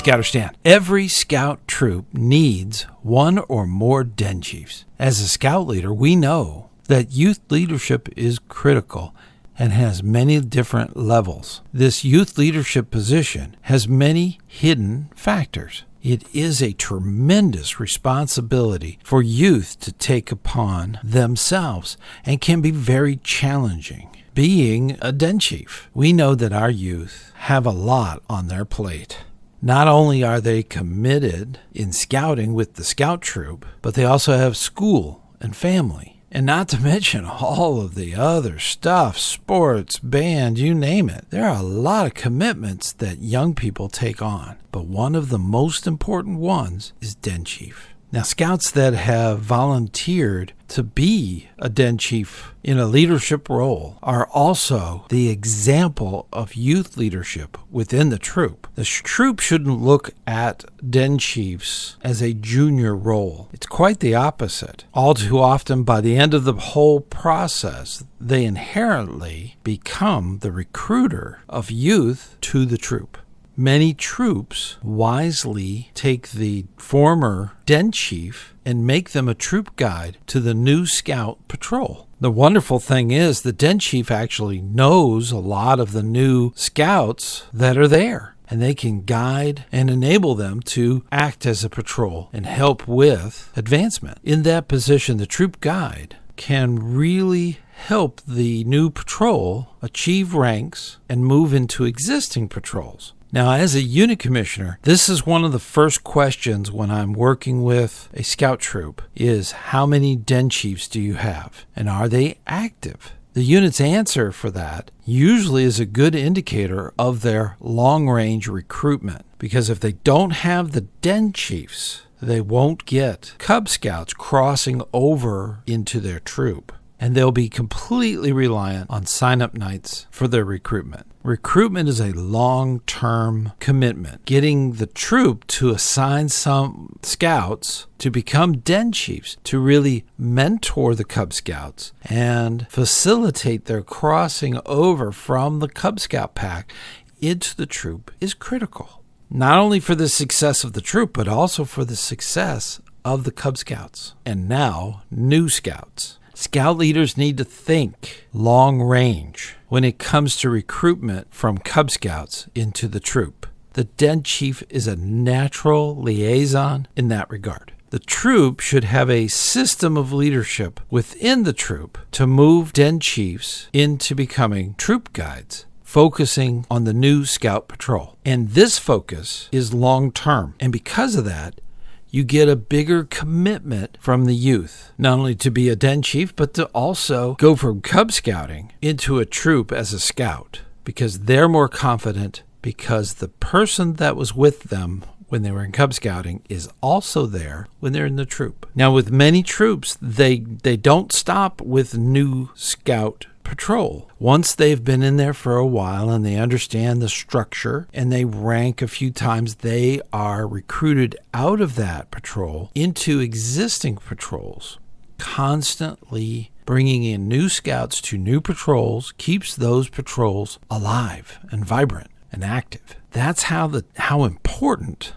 ScouterStan. Every scout troop needs one or more den chiefs. As a scout leader, we know that youth leadership is critical and has many different levels. This youth leadership position has many hidden factors. It is a tremendous responsibility for youth to take upon themselves and can be very challenging. Being a den chief, we know that our youth have a lot on their plate. Not only are they committed in scouting with the scout troop, but they also have school and family. And not to mention all of the other stuff, sports, band, you name it. There are a lot of commitments that young people take on. But one of the most important ones is den chief. Now, scouts that have volunteered to be a den chief in a leadership role are also the example of youth leadership within the troop. The troop shouldn't look at den chiefs as a junior role. It's quite the opposite. All too often, by the end of the whole process, they inherently become the recruiter of youth to the troop. Many troops wisely take the former den chief and make them a troop guide to the new scout patrol. The wonderful thing is the den chief actually knows a lot of the new scouts that are there, and they can guide and enable them to act as a patrol and help with advancement. In that position, the troop guide can really help the new patrol achieve ranks and move into existing patrols. Now, as a unit commissioner, this is one of the first questions when I'm working with a scout troop is how many den chiefs do you have and are they active? The unit's answer for that usually is a good indicator of their long-range recruitment, because if they don't have the den chiefs, they won't get Cub Scouts crossing over into their troop, and they'll be completely reliant on sign-up nights for their recruitment. Recruitment is a long-term commitment. Getting the troop to assign some scouts to become den chiefs, to really mentor the Cub Scouts and facilitate their crossing over from the Cub Scout pack into the troop is critical. Not only for the success of the troop, but also for the success of the Cub Scouts and now new scouts. Scout leaders need to think long range when it comes to recruitment from Cub Scouts into the troop. The den chief is a natural liaison in that regard. The troop should have a system of leadership within the troop to move den chiefs into becoming troop guides, focusing on the new scout patrol. And this focus is long term. And because of that, you get a bigger commitment from the youth, not only to be a den chief, but to also go from Cub Scouting into a troop as a scout, because they're more confident because the person that was with them when they were in Cub Scouting is also there when they're in the troop. Now, with many troops, they don't stop with new scout patrol. Once they've been in there for a while and they understand the structure and they rank a few times, they are recruited out of that patrol into existing patrols. Constantly bringing in new scouts to new patrols keeps those patrols alive and vibrant and active. That's how important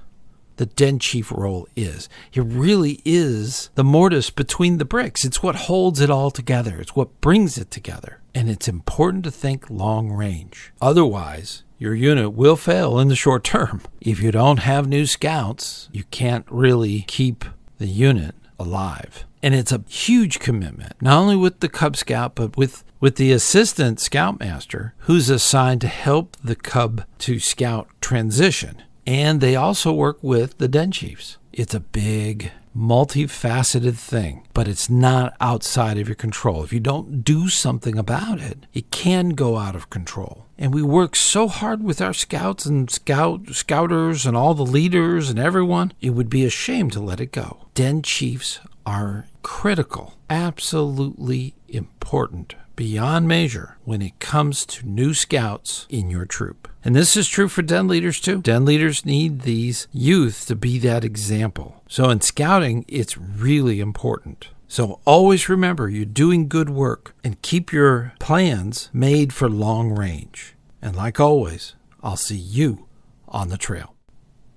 the den chief role is. It really is the mortise between the bricks. It's what holds it all together. It's what brings it together. And it's important to think long range. Otherwise, your unit will fail in the short term. If you don't have new scouts, you can't really keep the unit alive. And it's a huge commitment, not only with the Cub Scout, but with the assistant scoutmaster who's assigned to help the Cub to Scout transition. And they also work with the den chiefs. It's a big, multifaceted thing, but it's not outside of your control. If you don't do something about it, it can go out of control. And we work so hard with our scouts and scouters and all the leaders and everyone, it would be a shame to let it go. Den chiefs are critical, absolutely important, beyond measure when it comes to new scouts in your troop. And this is true for den leaders too. Den leaders need these youth to be that example. So in scouting, it's really important. So always remember you're doing good work and keep your plans made for long range. And like always, I'll see you on the trail.